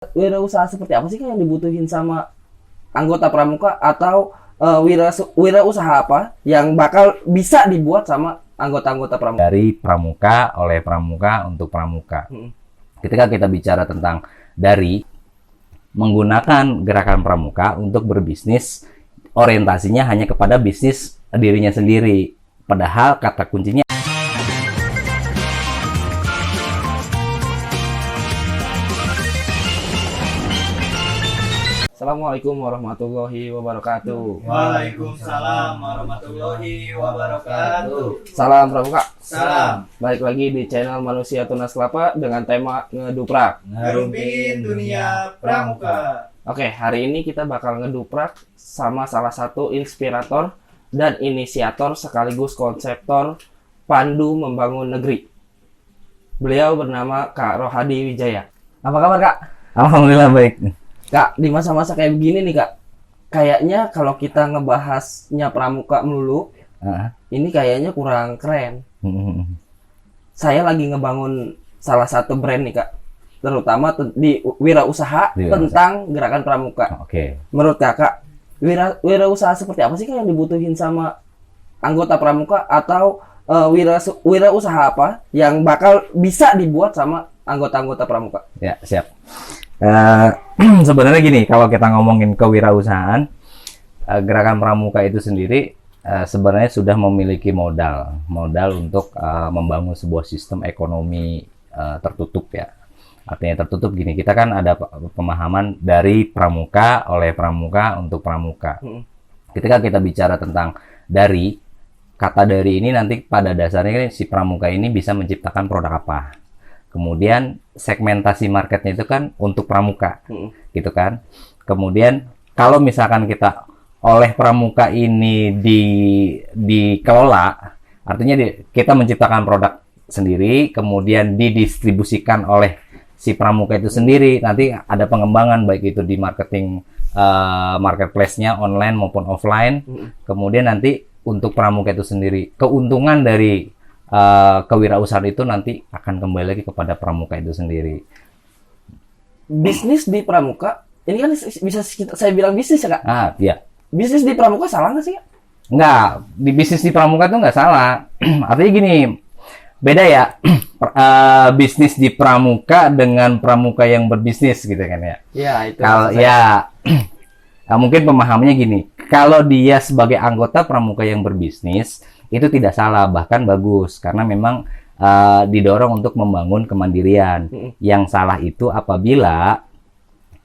Wirausaha seperti apa sih Kak yang dibutuhin sama anggota pramuka atau wirausaha apa yang bakal bisa dibuat sama anggota-anggota pramuka? Dari pramuka, oleh pramuka, untuk pramuka. Hmm. Ketika kita bicara tentang dari menggunakan gerakan pramuka untuk berbisnis, orientasinya hanya kepada bisnis dirinya sendiri. Padahal kata kuncinya Assalamualaikum warahmatullahi wabarakatuh. Waalaikumsalam warahmatullahi wabarakatuh. Salam pramuka. Salam. Balik lagi di channel Manusia Tunas Kelapa dengan tema ngeduprak. Ngerumpin dunia pramuka. Oke, hari ini kita bakal ngeduprak sama salah satu inspirator dan inisiator sekaligus konseptor Pandu Membangun Negeri. Beliau bernama Kak Rohadi Wijaya. Apa kabar Kak? alhamdulillah baik. Kak, di masa-masa kayak begini nih Kak, kayaknya kalau kita ngebahasnya pramuka melulu, ini kayaknya kurang keren. Saya lagi ngebangun salah satu brand nih Kak, terutama di wirausaha tentang gerakan pramuka. Oke. Menurut Kakak, wirausaha seperti apa sih Kak yang dibutuhin sama anggota pramuka atau wirausaha apa yang bakal bisa dibuat sama anggota-anggota pramuka? Ya, siap. Sebenarnya gini, kalau kita ngomongin kewirausahaan, gerakan pramuka itu sendiri sebenarnya sudah memiliki modal untuk membangun sebuah sistem ekonomi tertutup ya. Artinya tertutup gini, kita kan ada pemahaman dari pramuka, oleh pramuka, untuk pramuka. Ketika kita bicara tentang dari, kata dari ini nanti pada dasarnya si pramuka ini bisa menciptakan produk apa. Kemudian segmentasi marketnya itu kan untuk pramuka, gitu kan. Kemudian kalau misalkan kita oleh pramuka ini dikelola, artinya kita menciptakan produk sendiri, kemudian didistribusikan oleh si pramuka itu sendiri. Nanti ada pengembangan baik itu di marketing marketplace-nya online maupun offline. Kemudian nanti untuk pramuka itu sendiri, keuntungan dari kewirausahaan itu nanti akan kembali lagi kepada pramuka itu sendiri. Bisnis di pramuka, ini kan bisa saya bilang bisnis ya Kak? Iya. Bisnis di pramuka salah nggak sih Kak? Nggak, di bisnis di pramuka itu nggak salah. Artinya gini, beda ya bisnis di pramuka dengan pramuka yang berbisnis gitu kan ya. Ya, itu. Kalau mungkin pemahamannya gini, kalau dia sebagai anggota pramuka yang berbisnis itu tidak salah, bahkan bagus, karena memang didorong untuk membangun kemandirian. Yang salah itu apabila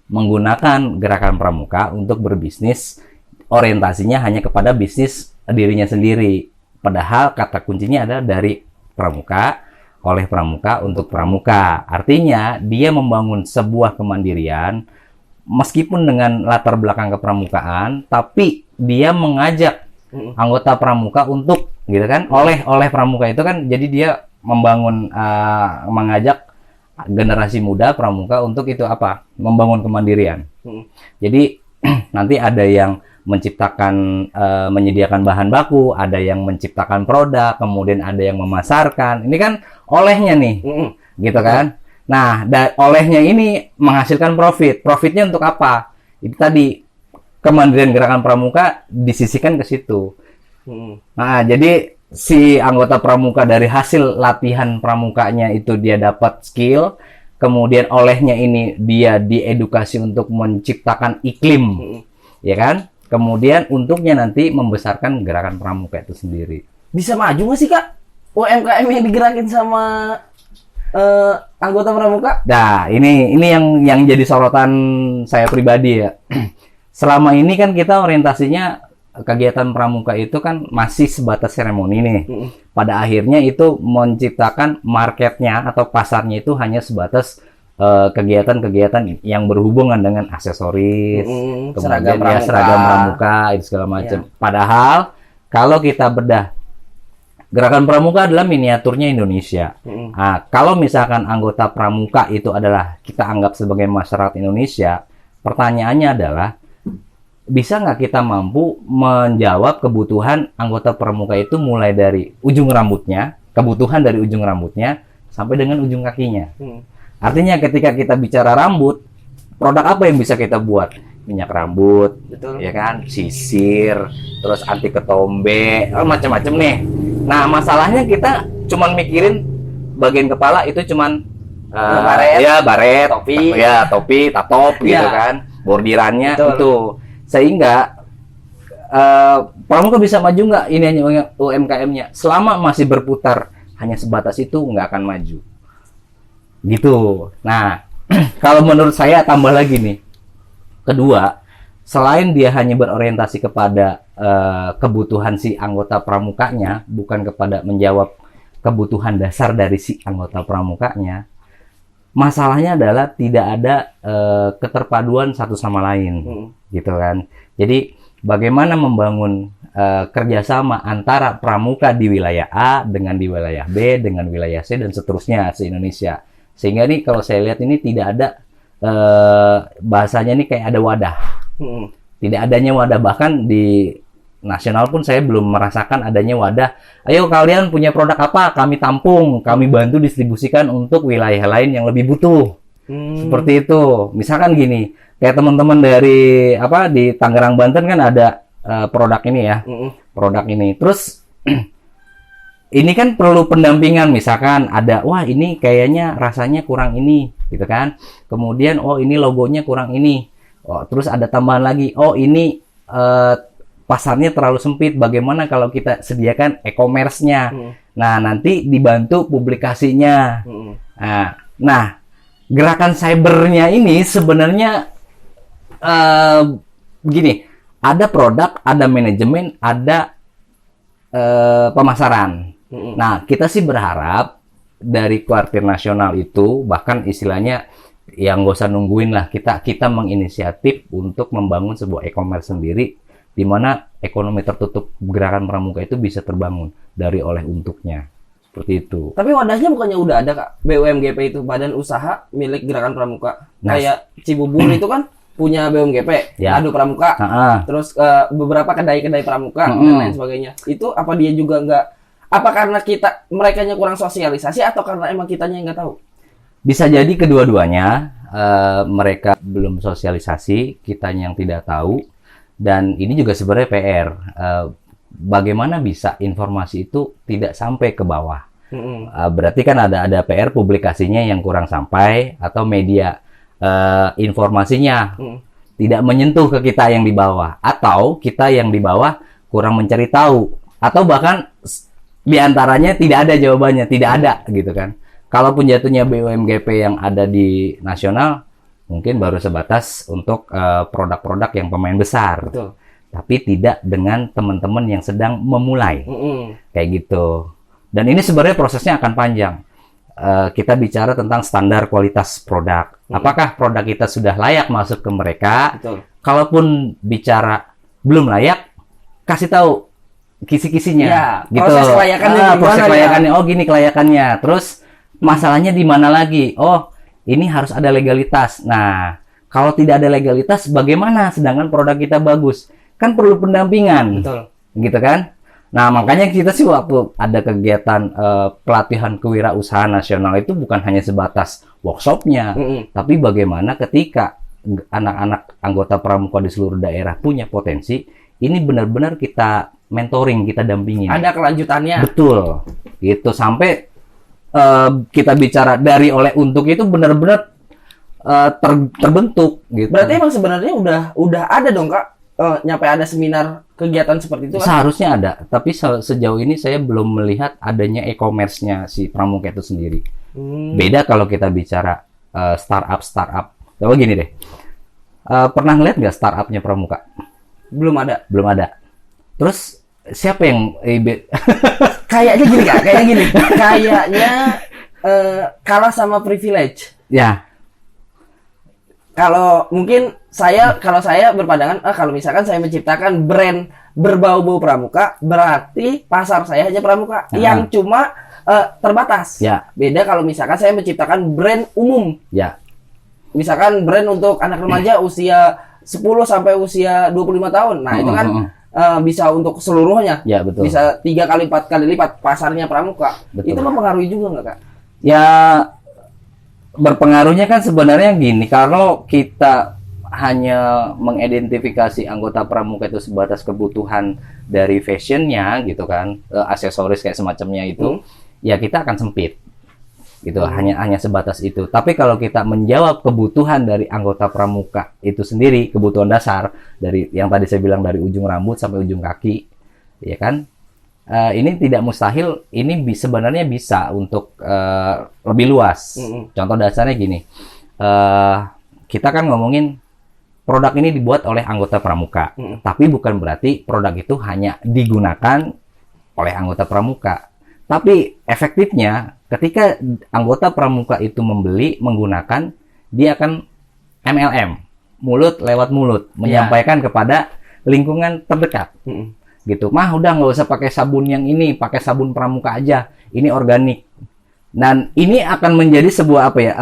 menggunakan gerakan pramuka untuk berbisnis, orientasinya hanya kepada bisnis dirinya sendiri. Padahal kata kuncinya adalah dari pramuka, oleh pramuka, untuk pramuka. Artinya dia membangun sebuah kemandirian meskipun dengan latar belakang kepramukaan, tapi dia mengajak anggota pramuka untuk, gitu kan, oleh pramuka itu kan, jadi dia membangun mengajak generasi muda pramuka untuk itu apa, membangun kemandirian. Jadi nanti ada yang menciptakan menyediakan bahan baku, ada yang menciptakan produk, kemudian ada yang memasarkan. Ini kan olehnya nih, gitu kan. Nah, olehnya ini menghasilkan profit. Profitnya untuk apa? Itu tadi, kemandirian gerakan pramuka disisihkan ke situ. Nah, jadi si anggota pramuka dari hasil latihan pramukanya itu dia dapat skill, kemudian olehnya ini dia diedukasi untuk menciptakan iklim, ya kan? Kemudian untuknya nanti membesarkan gerakan pramuka itu sendiri. Bisa maju nggak sih Kak UMKM yang digerakin sama anggota pramuka? Nah, ini yang jadi sorotan saya pribadi ya. Selama ini kan kita orientasinya kegiatan pramuka itu kan masih sebatas seremoni nih. Pada akhirnya itu menciptakan marketnya atau pasarnya itu hanya sebatas kegiatan-kegiatan yang berhubungan dengan aksesoris, kemudian seragam pramuka, itu segala macam. Padahal kalau kita bedah, gerakan pramuka adalah miniaturnya Indonesia. Nah, kalau misalkan anggota pramuka itu adalah kita anggap sebagai masyarakat Indonesia, pertanyaannya adalah, bisa nggak kita mampu menjawab kebutuhan anggota pramuka itu mulai dari ujung rambutnya, kebutuhan dari ujung rambutnya sampai dengan ujung kakinya. Artinya ketika kita bicara rambut, produk apa yang bisa kita buat? Minyak rambut, Betul. ya kan, sisir, terus anti ketombe, macam-macam nih. Nah, masalahnya kita cuman mikirin bagian kepala itu cuman baret, topi, tatop gitu kan, bordirannya Betul. itu. Sehingga Pramuka bisa maju nggak? Ini hanya UMKM-nya. Selama masih berputar hanya sebatas itu nggak akan maju. Gitu. Nah, kalau menurut saya tambah lagi nih. Kedua, selain dia hanya berorientasi kepada kebutuhan si anggota pramukanya, bukan kepada menjawab kebutuhan dasar dari si anggota pramukanya, masalahnya adalah tidak ada keterpaduan satu sama lain, gitu kan. Jadi, bagaimana membangun kerjasama antara pramuka di wilayah A dengan di wilayah B, dengan wilayah C, dan seterusnya se-Indonesia. Sehingga nih kalau saya lihat ini tidak ada bahasanya ini kayak ada wadah. Tidak adanya wadah, bahkan di nasional pun saya belum merasakan adanya wadah. Ayo kalian punya produk apa? Kami tampung, kami bantu distribusikan untuk wilayah lain yang lebih butuh. Seperti itu. Misalkan gini, kayak teman-teman dari di Tangerang, Banten kan ada produk ini ya. Produk ini. Terus ini kan perlu pendampingan, misalkan ada, wah ini kayaknya rasanya kurang ini, gitu kan. Kemudian, oh ini logonya kurang ini. Oh, terus ada tambahan lagi, oh ini pasarnya terlalu sempit, bagaimana kalau kita sediakan e-commerce-nya. Nah, nanti dibantu publikasinya. Nah, gerakan cybernya ini sebenarnya begini, ada produk, ada manajemen, ada pemasaran. Nah, kita sih berharap dari kuartir nasional itu, bahkan istilahnya yang nggak usah nungguin lah, kita menginisiatif untuk membangun sebuah e-commerce sendiri, di mana ekonomi tertutup gerakan pramuka itu bisa terbangun dari oleh untuknya. Seperti itu. Tapi wadahnya bukannya udah ada, Kak? BUMGP itu, Badan Usaha Milik Gerakan Pramuka. Nah, kayak Cibubur itu kan punya BUMGP, ya. Adu Pramuka. Terus beberapa kedai-kedai pramuka dan lain sebagainya. Itu apa dia juga nggak, apa karena merekanya kurang sosialisasi atau karena emang kitanya yang nggak tahu? Bisa jadi kedua-duanya, mereka belum sosialisasi, kitanya yang tidak tahu, dan ini juga sebenarnya PR. Bagaimana bisa informasi itu tidak sampai ke bawah? Berarti kan ada PR publikasinya yang kurang sampai, atau media informasinya tidak menyentuh ke kita yang di bawah, atau kita yang di bawah kurang mencari tahu, atau bahkan diantaranya tidak ada jawabannya, tidak ada gitu kan. Kalaupun jatuhnya BUMGP yang ada di nasional, mungkin baru sebatas untuk produk-produk yang pemain besar. Betul. Tapi tidak dengan teman-teman yang sedang memulai. Kayak gitu. Dan ini sebenarnya prosesnya akan panjang. Kita bicara tentang standar kualitas produk. Apakah produk kita sudah layak masuk ke mereka? Betul. Kalaupun bicara belum layak, kasih tahu kisi-kisinya. Ya, gitu. Proses kelayakannya proses gimana kelayakannya. Oh gini kelayakannya. Terus masalahnya di mana lagi? Oh, ini harus ada legalitas. Nah, kalau tidak ada legalitas, bagaimana? Sedangkan produk kita bagus. Kan perlu pendampingan. Betul. Gitu kan? Nah, makanya kita sih waktu ada kegiatan pelatihan kewirausahaan nasional itu bukan hanya sebatas workshopnya, tapi bagaimana ketika anak-anak anggota pramuka di seluruh daerah punya potensi, ini benar-benar kita mentoring, kita dampingin. Ada kelanjutannya. Betul. Gitu sampai kita bicara dari oleh untuk itu benar-benar terbentuk gitu. Berarti emang sebenarnya udah ada dong, Kak, nyampe ada seminar kegiatan seperti itu kan? Seharusnya ada, tapi sejauh ini saya belum melihat adanya e-commerce-nya si pramuka itu sendiri. Beda kalau kita bicara startup. Coba gini deh, pernah ngeliat nggak startupnya pramuka? Belum ada. Belum ada. Terus siapa yang Kayaknya gini, Kak, kayaknya kalah sama privilege. Ya. Kalau saya berpandangan, kalau misalkan saya menciptakan brand berbau-bau pramuka, berarti pasar saya hanya pramuka yang cuma terbatas. Ya. Beda kalau misalkan saya menciptakan brand umum. Ya. Misalkan brand untuk anak remaja usia 10 sampai usia 25 tahun. Nah, itu kan bisa untuk seluruhnya. Ya, betul. Bisa 3 kali 4 kali lipat pasarnya pramuka. Betul. Itu mempengaruhi juga nggak, Kak? Ya, berpengaruhnya kan sebenarnya gini, kalau kita hanya mengidentifikasi anggota pramuka itu sebatas kebutuhan dari fashionnya gitu kan, aksesoris kayak semacamnya itu, ya kita akan sempit gitu, hanya sebatas itu. Tapi kalau kita menjawab kebutuhan dari anggota pramuka itu sendiri, kebutuhan dasar dari yang tadi saya bilang dari ujung rambut sampai ujung kaki, ya kan, ini tidak mustahil, ini sebenarnya bisa untuk lebih luas. Contoh dasarnya gini, kita kan ngomongin produk ini dibuat oleh anggota pramuka, tapi bukan berarti produk itu hanya digunakan oleh anggota pramuka. Tapi efektifnya ketika anggota pramuka itu membeli, menggunakan, dia akan MLM, mulut lewat mulut, menyampaikan kepada lingkungan terdekat. Gitu, mah udah nggak usah pakai sabun yang ini, pakai sabun pramuka aja, ini organik. Dan ini akan menjadi sebuah apa ya,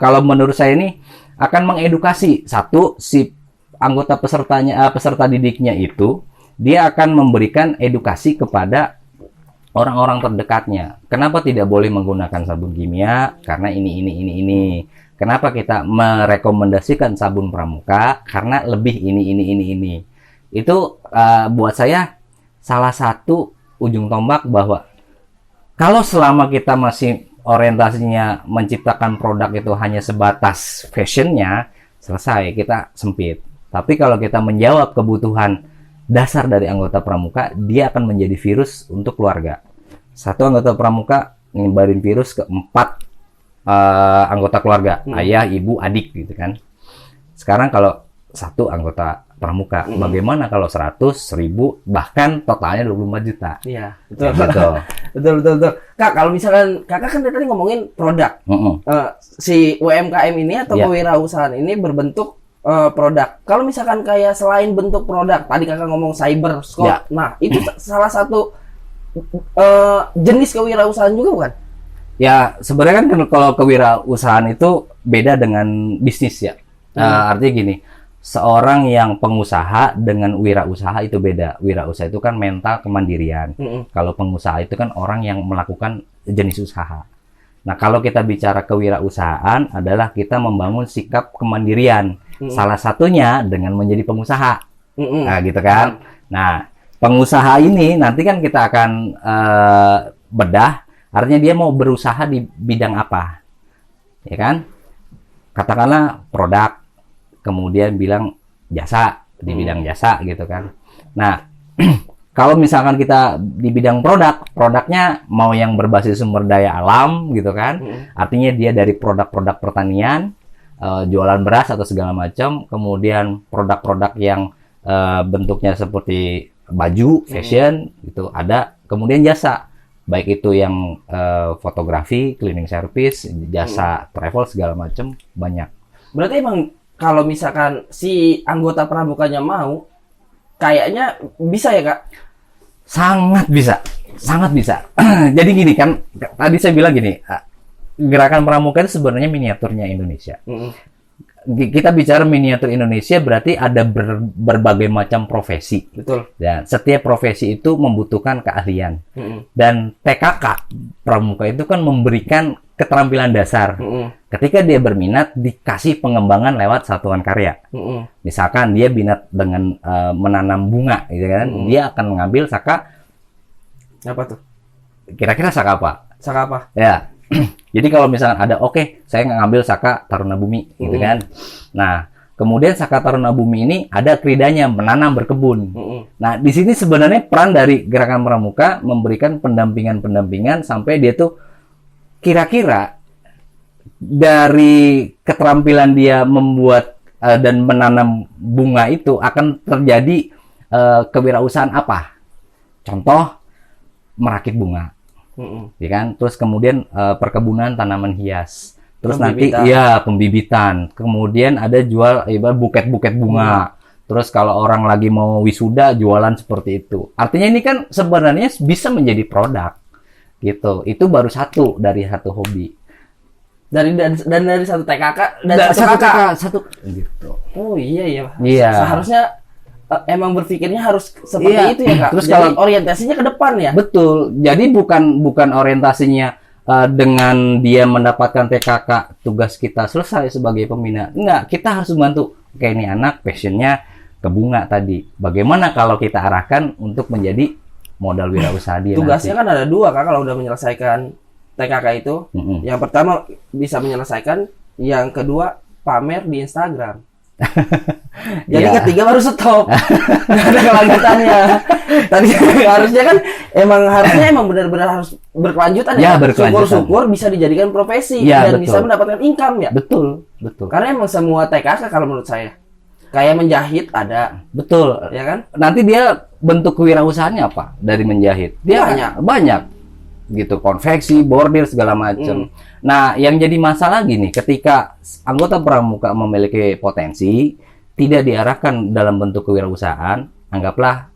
kalau menurut saya ini akan mengedukasi. Satu, si anggota peserta didiknya itu, dia akan memberikan edukasi kepada orang-orang terdekatnya. Kenapa tidak boleh menggunakan sabun kimia? Karena ini. Kenapa kita merekomendasikan sabun pramuka? Karena lebih ini. Itu buat saya salah satu ujung tombak bahwa kalau selama kita masih orientasinya menciptakan produk itu hanya sebatas fashionnya, selesai, kita sempit. Tapi kalau kita menjawab kebutuhan dasar dari anggota pramuka, dia akan menjadi virus untuk keluarga. Satu anggota pramuka nyebarin virus ke 4 anggota keluarga, ayah, ibu, adik gitu kan. Sekarang kalau satu anggota pramuka, bagaimana kalau 100, 1000, bahkan totalnya 24 juta? Iya, betul. Gitu. betul. Kak, kalau misalkan Kakak kan tadi ngomongin produk. Si UMKM ini atau kewirausahaan ini berbentuk produk. Kalau misalkan kayak selain bentuk produk, tadi Kakak ngomong cyber scope. Nah, itu salah satu jenis kewirausahaan juga bukan? Ya, sebenarnya kan kalau kewirausahaan itu beda dengan bisnis ya. Artinya gini, seorang yang pengusaha dengan wirausaha itu beda. Wirausaha itu kan mental kemandirian. Kalau pengusaha itu kan orang yang melakukan jenis usaha. Nah, kalau kita bicara kewirausahaan adalah kita membangun sikap kemandirian. Salah satunya dengan menjadi pengusaha. Nah, gitu kan. Nah, pengusaha ini nanti kan kita akan bedah. Artinya dia mau berusaha di bidang apa. Ya kan? Katakanlah produk, kemudian bilang jasa, di bidang jasa gitu kan. Nah, kalau misalkan kita di bidang produknya mau yang berbasis sumber daya alam gitu kan, artinya dia dari produk-produk pertanian, jualan beras atau segala macam, kemudian produk-produk yang bentuknya seperti baju, fashion, gitu ada, kemudian jasa, baik itu yang fotografi, cleaning service, jasa travel segala macam, banyak. Berarti emang kalau misalkan si anggota pramukanya mau, kayaknya bisa ya Kak? Sangat bisa. Jadi gini kan, tadi saya bilang gini, gerakan pramuka itu sebenarnya miniaturnya Indonesia. Kita bicara miniatur Indonesia berarti ada berbagai macam profesi. Betul. Dan setiap profesi itu membutuhkan keahlian. Dan TKK pramuka itu kan memberikan keterampilan dasar. Ketika dia berminat, dikasih pengembangan lewat satuan karya. Misalkan dia minat dengan menanam bunga, gitu kan? Dia akan mengambil saka. Apa tuh? Kira-kira saka apa? Saka apa? Ya. Jadi kalau misalkan ada, saya ngambil saka Taruna Bumi, gitu kan? Nah, kemudian saka Taruna Bumi ini ada kridanya menanam berkebun. Nah, di sini sebenarnya peran dari gerakan pramuka memberikan pendampingan sampai dia tuh kira-kira dari keterampilan dia membuat dan menanam bunga itu akan terjadi kewirausahaan apa? Contoh merakit bunga. Ya kan, terus kemudian perkebunan tanaman hias, terus pembibitan. Nanti pembibitan, kemudian ada jual buket-buket bunga, terus kalau orang lagi mau wisuda jualan seperti itu. Artinya ini kan sebenarnya bisa menjadi produk, gitu. Itu baru satu dari satu hobi. Dari satu TKK dan satu gitu. Oh iya. Iya. Seharusnya emang berpikirnya harus seperti itu ya Kak. Terus jadi kalau orientasinya ke depan ya. Betul. Jadi bukan orientasinya dengan dia mendapatkan TKK tugas kita selesai sebagai pembina. Enggak, kita harus membantu. Oke, ini anak passionnya ke bunga tadi. Bagaimana kalau kita arahkan untuk menjadi modal wirausaha dia Tugasnya nanti? kan ada dua Kak kalau udah menyelesaikan TKK itu. Yang pertama bisa menyelesaikan, yang kedua pamer di Instagram. Jadi Ya. ketiga baru stop. Nggak ada kelanjutannya. Tadi harusnya kan emang benar-benar harus berkelanjutan Ya, ya. berkelanjutan. Syukur-syukur bisa dijadikan profesi Ya, dan betul. bisa mendapatkan income ya. Betul, betul. Karena emang semua TKK kalau menurut saya kayak menjahit ada, Betul. ya kan? Nanti dia bentuk kewirausahaannya apa dari menjahit? Dia banyak gitu, konveksi, bordir segala macam. Nah, yang jadi masalah gini, ketika anggota pramuka memiliki potensi, tidak diarahkan dalam bentuk kewirausahaan, anggaplah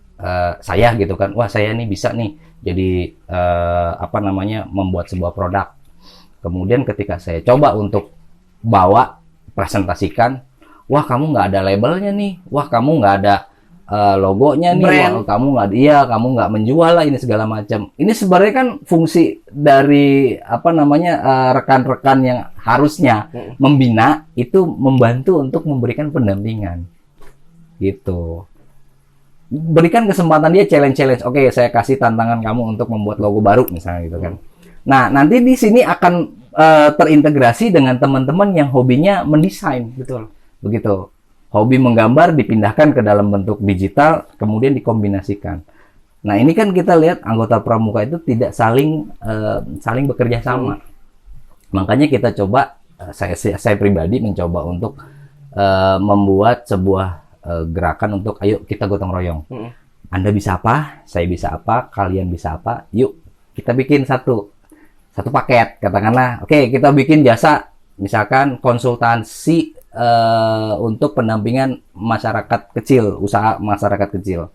saya gitu kan, wah saya nih bisa nih jadi membuat sebuah produk. Kemudian ketika saya coba untuk bawa presentasikan, wah kamu nggak ada labelnya nih, wah kamu nggak ada logonya nih, wah, kamu nggak menjual lah ini segala macam. Ini sebenarnya kan fungsi dari rekan-rekan yang harusnya membina itu membantu untuk memberikan pendampingan, gitu. Berikan kesempatan dia challenge. Oke, saya kasih tantangan kamu untuk membuat logo baru misalnya gitu kan. Nah, nanti di sini akan terintegrasi dengan teman-teman yang hobinya mendesain, betul. Begitu. Hobi menggambar dipindahkan ke dalam bentuk digital, kemudian dikombinasikan. Nah, ini kan kita lihat anggota pramuka itu tidak saling bekerja sama. Makanya kita coba, saya pribadi mencoba untuk membuat sebuah gerakan untuk ayo kita gotong royong. Anda bisa apa, saya bisa apa, kalian bisa apa, yuk kita bikin satu paket, katakanlah. Oke, kita bikin jasa misalkan konsultansi untuk pendampingan masyarakat kecil, usaha masyarakat kecil.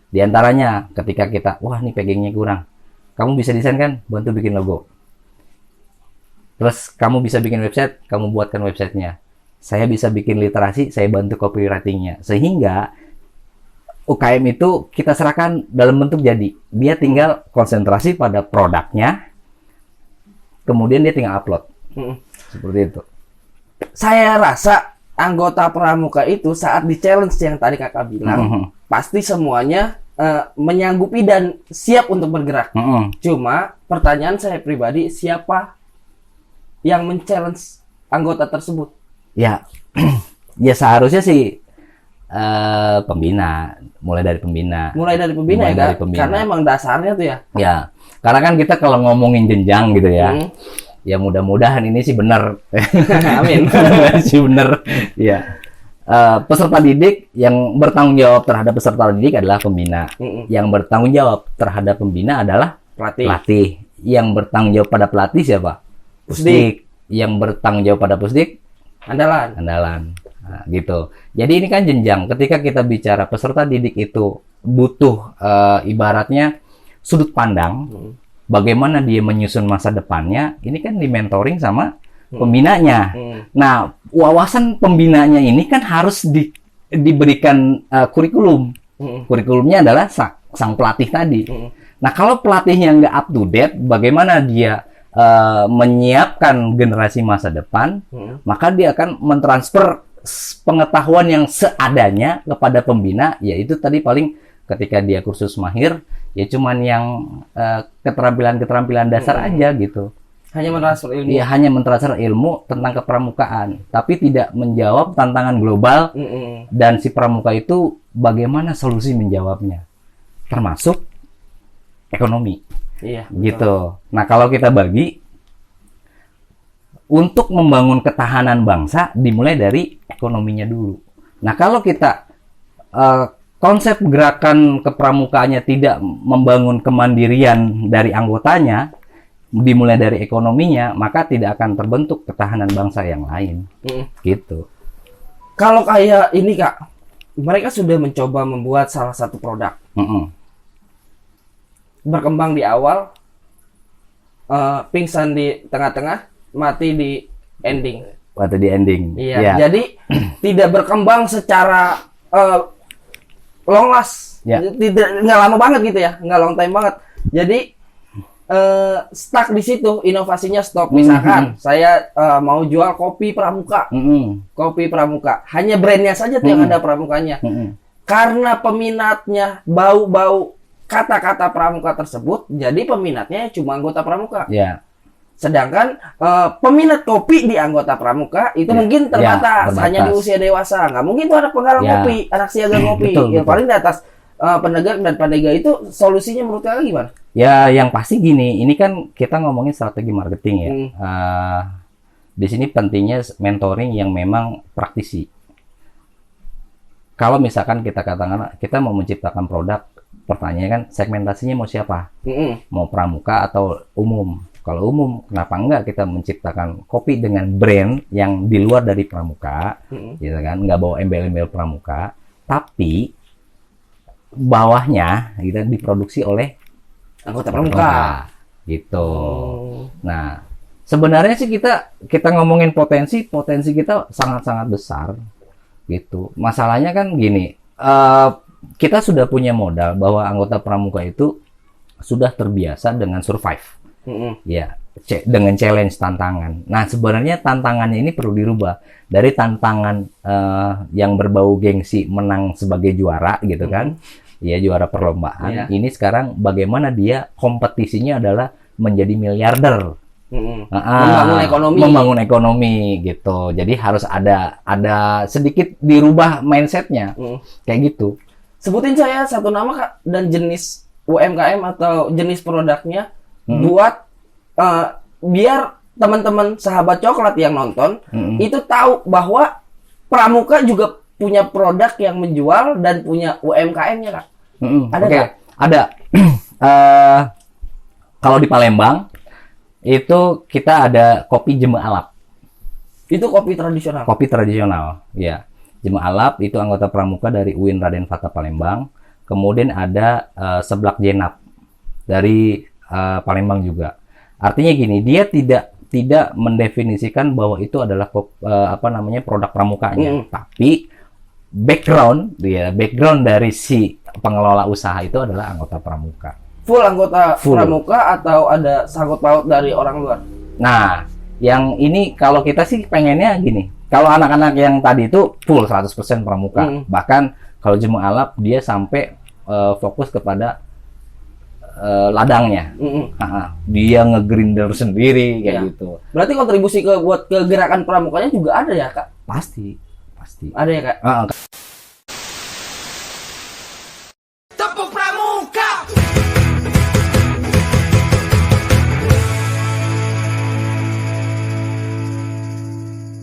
Di antaranya ketika kita, wah nih packagingnya kurang, kamu bisa desain kan, bantu bikin logo. Terus kamu bisa bikin website, kamu buatkan websitenya. Saya bisa bikin literasi, saya bantu copywritingnya. Sehingga UKM itu kita serahkan dalam bentuk jadi. Dia tinggal konsentrasi pada produknya, kemudian dia tinggal upload. Seperti itu. Saya rasa anggota pramuka itu saat di challenge yang tadi kakak bilang, pasti semuanya menyanggupi dan siap untuk bergerak. Cuma pertanyaan saya pribadi, siapa yang men-challenge anggota tersebut? Ya, ya seharusnya sih pembina, mulai dari pembina. Karena emang dasarnya tuh ya. Ya, karena kan kita kalau ngomongin jenjang gitu ya. Ya mudah-mudahan ini sih benar. Amin. Sih benar. Ya. Peserta didik yang bertanggung jawab terhadap peserta didik adalah pembina. Yang bertanggung jawab terhadap pembina adalah pelatih. Yang bertanggung jawab pada pelatih siapa? Pusdik. Yang bertanggung jawab pada pusdik? Andalan. Nah, gitu. Jadi ini kan jenjang. Ketika kita bicara peserta didik itu butuh ibaratnya sudut pandang. Bagaimana dia menyusun masa depannya, ini kan di mentoring sama pembinanya. Nah, wawasan pembinanya ini kan harus diberikan kurikulum. Kurikulumnya adalah sang pelatih tadi. Nah, kalau pelatihnya nggak up to date, bagaimana dia menyiapkan generasi masa depan, maka dia akan mentransfer pengetahuan yang seadanya kepada pembina, yaitu tadi paling ketika dia kursus mahir, ya cuman yang keterampilan dasar aja gitu. Hanya mentransfer ilmu. Iya, hanya mentransfer ilmu tentang kepramukaan, tapi tidak menjawab tantangan global dan si pramuka itu bagaimana solusi menjawabnya, termasuk ekonomi. Iya. Gitu. Nah, kalau kita bagi untuk membangun ketahanan bangsa dimulai dari ekonominya dulu. Nah, kalau kita konsep gerakan kepramukaannya tidak membangun kemandirian dari anggotanya, dimulai dari ekonominya, maka tidak akan terbentuk ketahanan bangsa yang lain. Gitu. Kalau kayak ini Kak, mereka sudah mencoba membuat salah satu produk. Berkembang di awal, pingsan di tengah-tengah, mati di ending. Waktu di ending. Iya. Ya. Jadi tidak berkembang secara long last. Ya. Nggak lama banget gitu ya, nggak long time banget. Jadi stuck di situ, inovasinya stop. Misalkan saya mau jual kopi Pramuka, kopi Pramuka, hanya brandnya saja tuh yang ada Pramukanya. Karena peminatnya bau-bau kata-kata Pramuka tersebut, jadi peminatnya cuma anggota Pramuka. Ya. Sedangkan peminat kopi di anggota Pramuka itu mungkin terbatas, hanya di usia dewasa. Nggak mungkin tuh anak penggarap kopi, anak siaga kopi. Betul. Paling di atas penegak dan pandega. Itu solusinya menurut kalian gimana? Ya, yang pasti gini, ini kan kita ngomongin strategi marketing ya. Di sini pentingnya mentoring yang memang praktisi. Kalau misalkan kita katakan kita mau menciptakan produk, pertanyaannya kan segmentasinya mau siapa? Mau pramuka atau umum? Kalau umum, kenapa enggak kita menciptakan kopi dengan brand yang di luar dari pramuka, gitu kan? Nggak bawa embel-embel pramuka, tapi bawahnya gitu diproduksi oleh anggota pramuka, gitu. Nah, sebenarnya sih kita ngomongin potensi kita sangat-sangat besar, gitu. Masalahnya kan gini, kita sudah punya modal bahwa anggota pramuka itu sudah terbiasa dengan survive. Ya, dengan challenge, tantangan. Nah, sebenarnya tantangannya ini perlu dirubah dari tantangan yang berbau gengsi menang sebagai juara gitu kan, ya juara perlombaan. Ini sekarang bagaimana dia kompetisinya adalah menjadi miliarder, membangun ekonomi gitu. Jadi harus ada sedikit dirubah mindsetnya, kayak gitu. Sebutin saya satu nama Kak dan jenis UMKM atau jenis produknya. Buat biar teman-teman sahabat coklat yang nonton itu tahu bahwa Pramuka juga punya produk yang menjual dan punya UMKM-nya Kak. Ada Kak? Ada. Kalau di Palembang itu kita ada kopi Jeme Alap. Itu kopi tradisional. Kopi tradisional, ya. Jeme Alap itu anggota Pramuka dari UIN Raden Fata Palembang. Kemudian ada Seblak Jenap dari Palembang juga. Artinya gini, dia tidak mendefinisikan bahwa itu adalah produk pramukanya, tapi background dari si pengelola usaha itu adalah anggota pramuka. Full anggota pramuka atau ada sangkut paut dari orang luar? Nah, yang ini kalau kita sih pengennya gini. Kalau anak-anak yang tadi itu full 100% pramuka. Bahkan kalau Jeme Alap dia sampai fokus kepada ladangnya, dia ngegrinder sendiri kayak gitu. Berarti kontribusi buat ke gerakan pramukanya juga ada ya Kak? Pasti. Ada ya Kak?